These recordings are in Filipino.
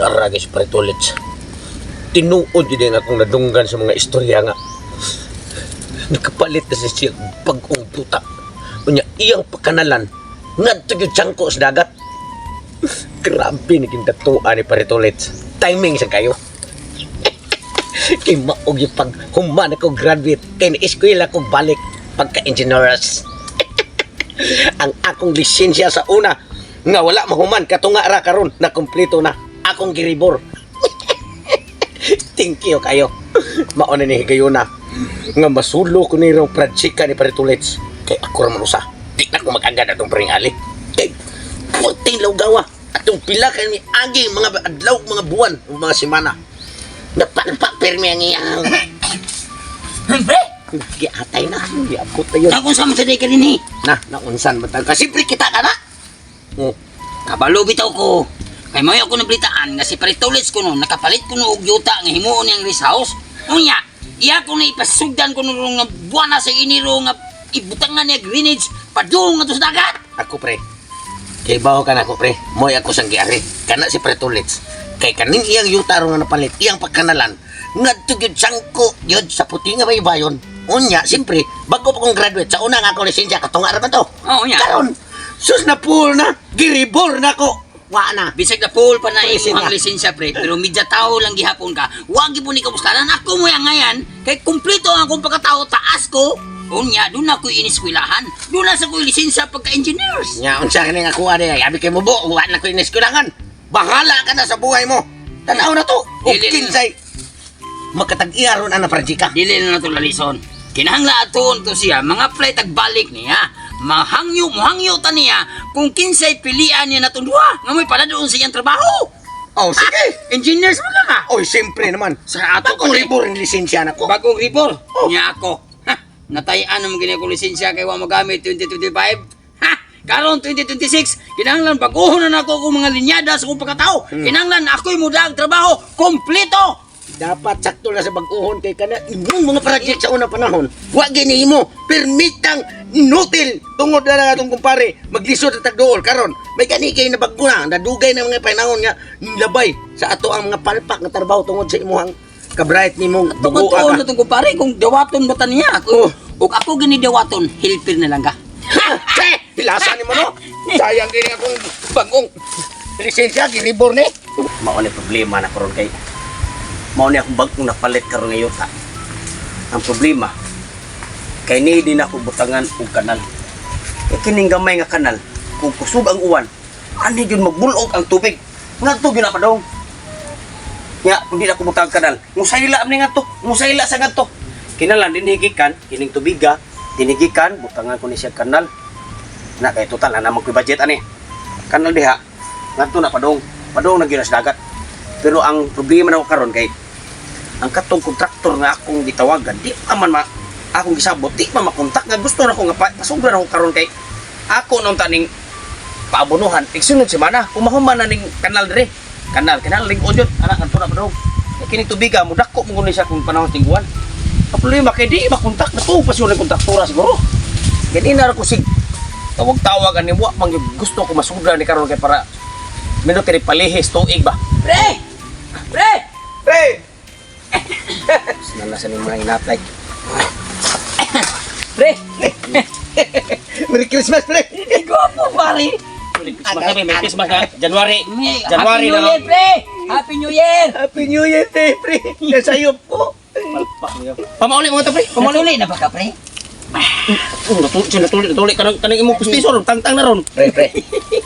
Aragis Pretolits. Tinuod din akong nadunggan sa mga istorya nga. Nakapalit na siya pag-ong tuta. Unya iyang pakanalan ngadto gyud tiyangko sa dagat. Grabe naging datuan ni Pretolits. Timing sa kayo. Kay maog yung pag human ako graduate. Kay na-eskwela ko balik pagka-engineers. Ang akong lisensya sa una nga wala mahuman katunga ra karon na kumpleto na akong giribor. Thank you kayo. Mauna ni higayuna nga masulo ko ni rong pradsika ni Pretolits. Kay ako ra man usa. Di na ko mag-agad atong pringali. Kay puting lawgawa atong pila kay ni agi mga adlaw, mga buwan, mga semana. Napalpak permi ang iyang. Pre! Giatay na. Giabot na yun. Kung saan mo sa ka din Naunsan matag. Kasi pre kita ka na. Oh. Kabalo bitaw ko. Kay mayo ako nablitaan nga si Pretolits ko no, nakapalit ko no og yuta nga himuon niyang rest house. Unya, iya ko na ipasugdan ko no nga buwana sa iniro nga ibutangan niya grenades padung nga to sa dagat. Ako pre. Kay baho ka na ako pre. Moy ako sang giari. Kana si Pretolits. Kay kaning iyang yuta ro nga napalit, iyang pagkanalan. Ngadto gyud sangko gyud sa puti nga baybayon. Unya, siyempre, bago pa kong graduate sa una nga ako lisensya katunga ra man to. Oh, unya. Karon, sus na pool na, giribor na ko. Wa na. Bisag na full pa na Lisensya. imong lisensya pre, pero medya tao lang gihapon ka. Wag gyud ni kabuskanan ako mo yang ngayan kay kumpleto ang akong pagkatao taas ko. Unya, doon ako iniskwelahan. Doon na sa ko lisensya pagka-engineers. Nya unsa kini nga kuha niya? Yabi kay mo bo, wa na ko iniskulangan. Bahala ka na sa buhay mo. Tanaw na to. O Dili na. kinsay. Makatag-iya ron ana praktika. Dili na nato lalison. Kinahangla aton to siya, mga flight agbalik niya. Mohangyo ta niya kung kinsay pilian niya naton duha. Nga mo'y pala doon sa iyang trabaho. Oh, sige. Engineers mo lang ah. Oy, siyempre naman. Sa ato Bagong ko libor ang lisensya na ko. Bagong report. Oh. Niya ako. Ha, natayaan naman gini akong lisensya kay wa magamit 2025. Ha, karon 2026, kinahanglan baguhon na nako kung mga linyada sa kong pagkatao. Kinahanglan ako'y mudaag trabaho kompleto. Dapat sakto na sa bag-uhon kay kana inyong mga project sa unang panahon. Wa gini mo permitang inutil tungod na lang atong kumpare maglisod at tagdool karon. May gani kay nabagko na nadugay na mga panahon nga labay sa ato ang mga palpak nga trabaho tungod sa imuhang kabright nimong Tungod bugo tuon ka. na itong kumpare kung dawaton ba ta niya. Oh. Kung ako gani dawaton, hilpir na lang ka. Ha! Hilasan ni mo no. Sayang gini akong bagong lisensya giribor ni. Mao ni problema na karon kay mao ni akong bagong napalit karon ngayon ta. Ang problema kay ni din ako butangan og kanal. E kining gamay nga kanal kung kusog ang uwan, ani gyud magbulog ang tubig. Ngadto gyud na padong. Ya, hindi na ko butang kanal. Musayla amni ngadto, musayla sa ngadto. Kinalan din higikan kining tubiga, dinigikan butangan ko ni siya kanal. Na kay total na mo budget ani. Kanal diha. Ngadto na padong. Padong na gyud sa dagat. Pero ang problema nako karon kay ang katong kontraktor nga akong gitawagan, di pa man akong gisabot, di pa makontak nga gusto na ko nga pasugran ako karon kay ako nung taning paabonuhan, igsunod semana, kumahuman na ning kanal dire. Kanal ling odyot, anak kanto na padong. Kini tubiga mo dako mo siya kung panahon tingguan. Ang problema kay di makontak na to, pasyon ng kontraktora siguro. Gani na ko sig tawag-tawag ani wa pang gusto ko masugran ni karon kay para minuto ni palihis tuig ba. Pre! Pre! Pre! Nalasan yung mga inatay. Pre! Merry Christmas, pre! Gwapo pare! Merry Christmas na. January. Happy New Year, pre! Happy New Year! Happy New Year, pre! Nasayop po. Pamauli mo ito, pre. Pamauli na ba ka, pre? Natuloy ka ng imong pustisor. Tangtang na ron. Pre.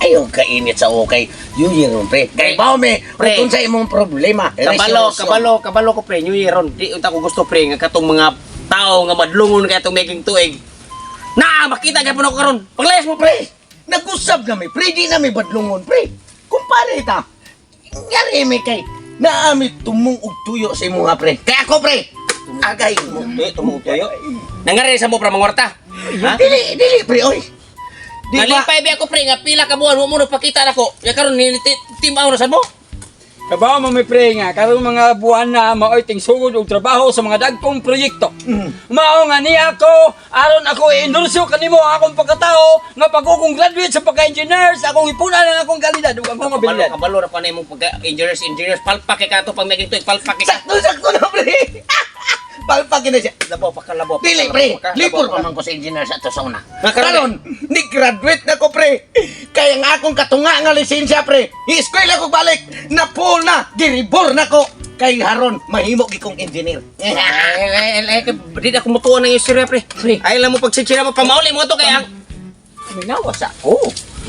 Ayaw ka init sa okay. New Year ron, pre. Kaya ba, me? Pre, kung sa imong problema. Kabalo ko pre, New Year ron. Di unta ko gusto pre nga katong mga tao nga madlungon kay atong making tuig. Na makita gyapon ako karon. Paglayas mo pre. Nag-usap na may pre. Di na may badlungon, pre. Kumpare ita. Ngari may kay. Naamit tumong og tuyo sa imong pre. Kaya ako, pre. Agay mo. Tumutuyo. Nangari sa mo pra mangwarta. Ha? Dili, pre, oy. Di ba? Nalipay bi ako pre nga pila ka buwan mo nagpakita nako. Ya karon ni timaw na sa mo. Kabaw mo may pre nga, karong mga buwan na maoy ting sugod og trabaho sa mga dagkong proyekto. Mao nga ni ako, aron ako i-endorso kanimo ang akong pagkatao nga pag akong graduate sa pagka-engineers, akong ipuna lang akong kalidad ug akong abilidad. Kabalo ra pa na imong pagka-engineers, palpak kay kato pag maging tuig, palpak kay ka. Sakto na, pre. Palpagin na siya. Labo pa ka, labo. Dili, pre. Lipor pa man ko sa engineer sa to sa una. Karon, ni graduate na ko, pre. Kaya nga akong katunga nga lisensya, pre. I-eskwela ko balik. Na full na. Diribor na ko. Kay haron, mahimo gi kong engineer. Di ako mutuon ng istorya, pre. Ay lang mo pagsitsira mo, pamauli mo to kaya ang... Minawas ako.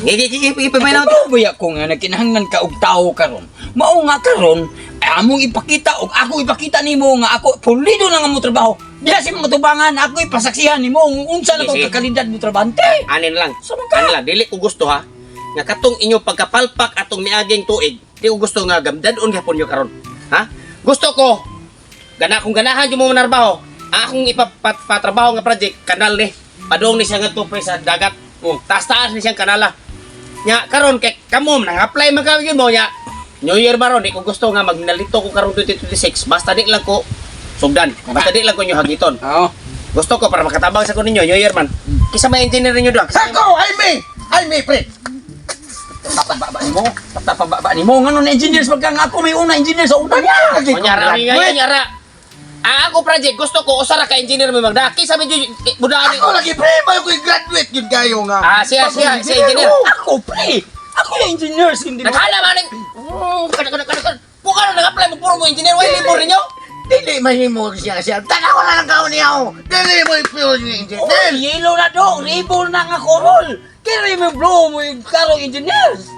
Ipimay na to. Patuboy ako nga nakinahanglan ka og tao karon. Mao nga karon, ay among ipakita og ako ipakita nimo nga ako pulido na nga mo trabaho. Diha si matubangan ako ipasaksihan nimo kung unsa na kong Sige. kakalidad mo trabante. Anin lang. Sama ka. Anin lang, dili ko gusto ha. Nga katong inyo pagkapalpak atong miaging tuig, di ko gusto nga gamdadon gyapon nyo karon. Ha? Gusto ko kung ganahan yung mga narbaho, akong ipapatrabaho nga project kanal ni. Padong ni siya nga tupay sa dagat. Taas-taas ni siyang kanala. Nya karon kay kamo nang apply man ka yun mo nya. New Year ba ron, di ko gusto nga magnalito ko karon 2026. Basta di lang ko sugdan. Basta di lang ko nyo hagiton. Oo. Gusto ko para makatabang sa ko ninyo, New Year man. Kisa may engineer ninyo doon. Sakto, ay me, pre. Tapababa nimo ngano na engineers pagka nga ako may una engineer sa una niya. Kunyara. Ang ako project, gusto ko usara ka engineer may magdaki. Sabi nyo, budaan Ako lagi, pre. Bayo ko graduate yun kayo nga. siya engineer. Ako pre. Ako yung engineers hindi mo. Nakala man ng... Buka na nag-apply mo, puro mo engineer. Why libor ninyo? Dili mahimo siya. Taka ko na lang kaon niya. Dili mo yung engineer. Yellow na do, ribbon na nga korol. Kaya mo blow mo yung karong engineers.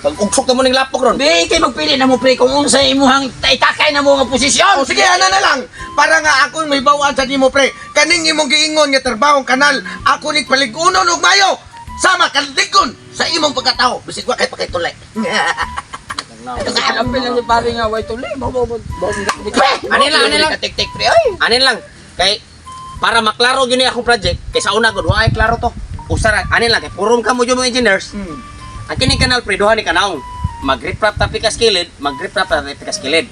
Pag-ugsok na mo ng lapok ron. Di kay magpili na mo pre kung unsa imuhang itakay na mo nga posisyon. O sige, ana na lang. Para nga ako may bawaan sa nimo, pre. Kaning imong giingon nga trabahong kanal, ako ni paligunon og mayo. Sama kaligon sa imong pagkatao. Bisig wa kay pakitulay. Apil lang ni pare nga way tuloy. Anin lang. Tik-tik pre ay. Anin lang. Kay, para maklaro yun akong project, kay sa una ko, wala klaro to. Usara, anin lang. Kay purom ka mo yung mga engineers. Ang kining kanal, pre, duha ni kanaong. Mag-reprap ta pikas kilid, mag-reprap ta pikas kilid.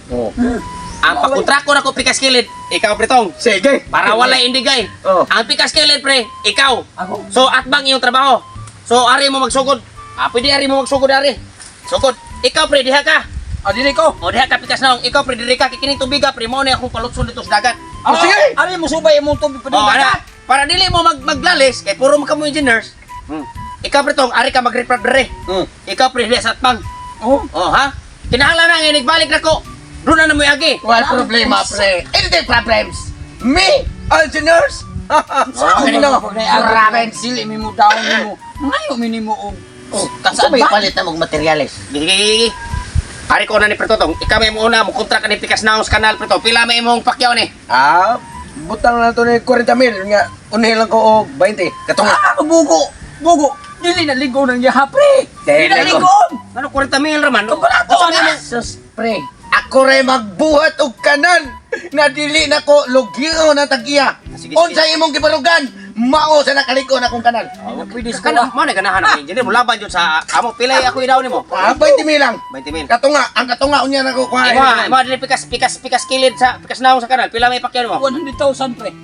Ang pakontrako na ko pikas kilid, ikaw, pretong. Sige. Para walay indigay. Oh. Ang pikas kilid, pre, ikaw. Ako. So, atbang iyong trabaho. So, ari mo magsugod. Pwede ari mo magsugod, ari. Sugod. Ikaw, pre, diha ka. O dili ko. O, diha ka pikas naong. Ikaw, pre, diri ka. Kikining tubiga, pre, mo na akong palutson dito sa dagat. Oh, sige. Ari mo subay mo tubig pa Oh, dagat. para dili mo maglalis, kay puro mo engineers. Ikaw, pre, tong, ari ka mag-reprap diri. Ikaw, pre, diha sa atbang. Oh. Oh, ha? Kinahanglan na nga, nagbalik na ko. Doon na mo yagi. Wala problema, pre. Any problems? Me? Engineers? No. Province dili mi mo daw mo. Ngayo minimo og Kasi may palit na mong materyales. Gigi. Ari ko na ni Pretotong, ikaw may muna mo kontra ka ni Pikas Naos Kanal Preto. Pila may imong pakyaw ni? Butang na to ni 40,000 nga. Unahin lang ko og 20. Katong bugo. Dili na ligo nang yaha pre. Dili na ligo. Ano 40,000 raman? Ito pala to, ano? sus, pre. Ako rin magbuhat og kanan na dili na ko lugyo na tagiya. Sige, Unsa imong gibarugan? Mao sa nakaliko na kong kanal. Pwede sa Kana mo na ganahan ang engineer mo laban jud sa amo pilay ako idaw nimo. 20,000 lang. 20,000. Katunga, ang katunga unya na ko kuha. Mo dili Pikas kilid sa Pikas Naos sa Kanal. Pila may pakyaw nimo? 100,000 pre.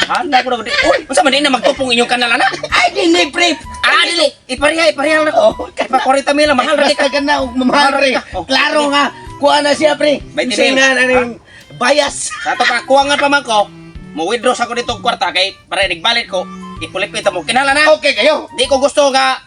Handa ko na gud. Unsa man na magtupong inyong kanal ana? Ay dili pre. Dili. Ipariha na ko. Kay pa 40,000 lang mahal ra Ka na og mamahal pre. Klaro nga, kuha na siya pre. 20,000. Singa na ning bias. Sa ato pa kuha nga pa man ko. Mo withdraw sa ko dito kwarta kay para nagbalik ko. Ipulipit mo. Kinala na. Okay kayo. Di ko gusto nga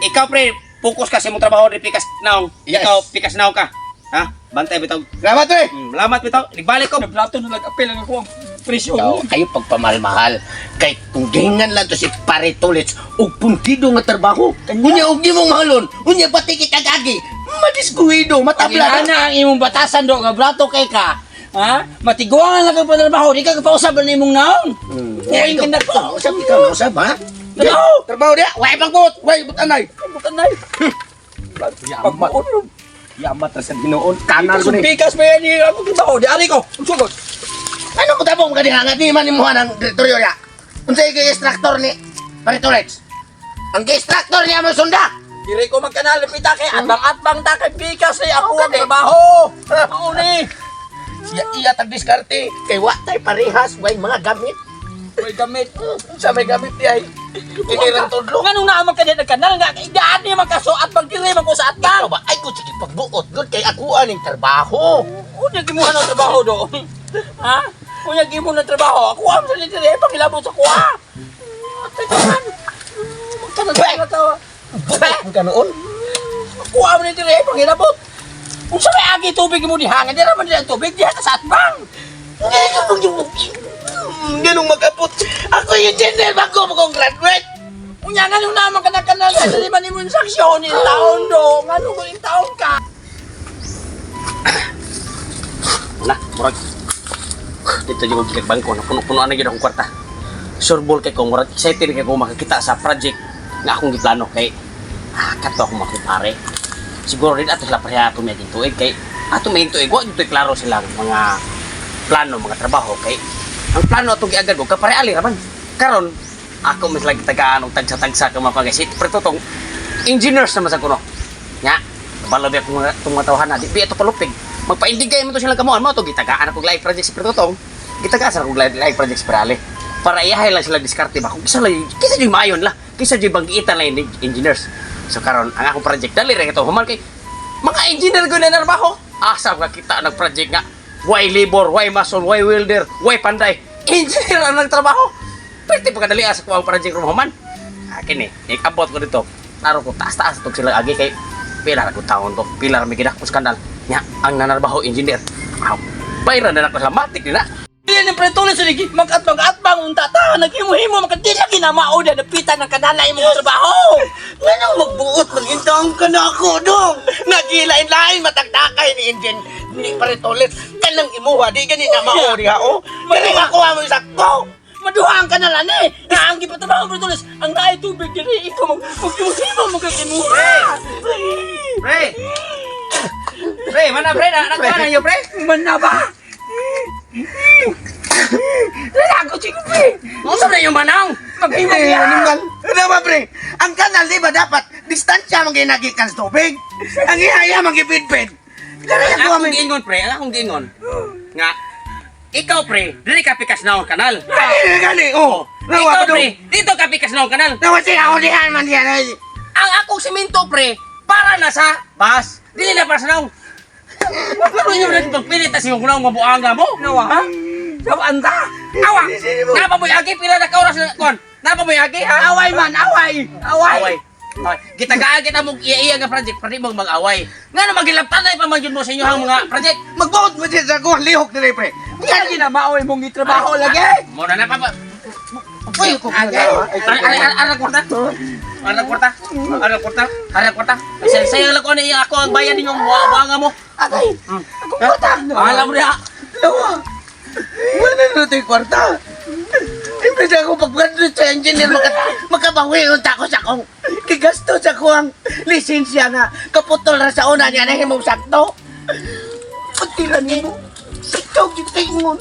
ikaw pre focus ka sa imong trabaho di Pikas Naong. Yes. Ikaw Pikas Naong ka. Ha? Bantay bitaw. Salamat pre. Salamat bitaw. Nagbalik ko. Nagplato na nag-apil ang ako ang presyo. Kayo pagpamahal-mahal. Kay kung gingan lang to si Pare Tulits og puntido nga trabaho. Unya og di mong mahalon. Unya pati kitagagi. Madiskuido, matabla. Ana ang imong batasan do nga blato kay ka. Ha? Matiguangan lang ka pa trabaho, di ka kapausap na imong naon. Uy, Kaya ka usap ikaw, usap ha? Trabaho! Trabaho dia. Way pangkut, way butanay. Bukan na. Yamat. Yamat sa Ginoon. Kanal ko ni. Pikas pa yan yung ako trabaho, di ari ko. Sugod. Ano ko tabong kadihangat ni man imuha ng direktoryo ya. Unsay kay extractor ni Pare Tulits? Ang extractor niya mo sunda. Diri ko magkanalipita kay atbang-atbang ta kay pikas ni ako ang trabaho. Mao ni. Iya tagdiskarte kay wa tay parehas way mga gamit. May gamit. Sa may gamit di ay kinirang tudlo. Nganong naamang ka na kanal nga idaan niya magkasuat pag diri man ko sa atbang. Ba ay ko sige pagbuot gud kay ako aning trabaho. Unya gimuha ng trabaho do. Ha? Unya gimuha ng trabaho. Ako am sa diri pangilabot sa kuha. Tekaman. Magkano tawa. Ang ganoon. Ako am ni diri pangilabot. Kung sa may agi tubig mo dihangan, di naman din ang tubig diha sa atbang. Ganong mag-abot. Ako yung general bago mo kong graduate. Unya nganong naman ka na kanal sa lima ni mo saksyon in taon do. Nganong ko in taon ka? Na, murag. Dito yung gigag bangko na puno-puno na yun akong kwarta. Sureball kay ko, murag excited kay ko makakita sa project nga akong giplano kay kato akong makipare. Siguro rin ato sila pareha ato may tuig kay ato may tuig, wag ito klaro silang mga plano, mga trabaho kay ang plano atong giagad ko kapare ali raman. Karon ako mas lagi tagaan og tagsa-tagsa ka mga pagasit. Pero tong engineers naman sa kuno. Nya, balabi ako mga tumatawahan na di ito palupig. Magpaindigay mo to silang kamuan mo to gitagaan ako live project si Pertotong. Gitagaan sa live project si Perale. Para iyahay lang sila diskarte ba kung kisa yung maayon la, kisa yung banggiitan lang yung engineers. So karon ang akong project dali ra ito human kay mga engineer ko na narbaho. Asa nga kita nag project nga why labor, why mason, why welder, why panday. Engineer ang nagtrabaho. Pwede pa kadali asa ko ang project ro human. Akin abot ko dito. Naro ko taas-taas itong sila agi kay pila ra ko taon to. Pila ra may gidak ko skandal. Nya ang nanarbaho engineer. Wow. Bayran na ako sa matik nila. Diyan yung pretuloy sa ligi, mag-atbang unta ta, naghimu-himu, magkadila kinamao na napitan ng kanala imong trabaho. Ganong magbuot magintang ka na ako dong. Nagilain-lain matagtakay ni Indian ni Paritolet. Kanang imuha di gani na mao diha o. Galing ako mo sakto. Maduhaan ka na lang eh. Ang gipatrabaho pretuloy, ang naay tubig diri, ikaw mag-himu, magkakimuha. Pre! Pre, mana pre na nakuha na yo pre? Man na ba? Lalago si Kupi! Unsa na yung manang? Mag-himu Ay, yan! animal. Ano ba, pre? Ang kanal, di ba dapat distansya mong ginagikan sa tubig? Ang ihaya mong gipidpid. Ganun ako Akong amin. giingon pre, akong giingon. Nga ikaw pre, diri ka pikas na kanal. Ay, gani, oh. Ikaw Nawa pa pre, dong. dito ka pikas na kanal. Nawasi ako dihan man diyan. Ay. Ang akong simento pre, para na sa bus. Dili na para sa naong. Pero yung rin pagpilit na siyong kunang mabuanga mo. Nawa, ha? Sabanda! Awa! Napaboy agi, pila na kauras na kon. Napaboy agi, ha? Away man, away! Away. Kita-gaan kita mong iya-iya nga project, pwede mong mag-away. Nga na magilaptan na ipamagyon mo sa inyo ang mga project. Magbuot mo diyan sa kuha, lihok na rin, pre. Yan ginamao imong itrabaho lagi! Muna na pa. Uy, kung Arang kwarta. Arang kwarta. Arang kwarta. Arang kwarta. Sayang lang ko na ako ang bayan ninyong buanga mo. Agay, akong kwarta. Alam mo niya. Nawa, wala na ito yung kwarta. Imbes ako pag-graduate sa engineer, makabawi unta ko sa akong kigasto sa kuwang lisensya nga kaputol ra sa una niya na himong sakto. Pagtilan mo, ikaw gitingon.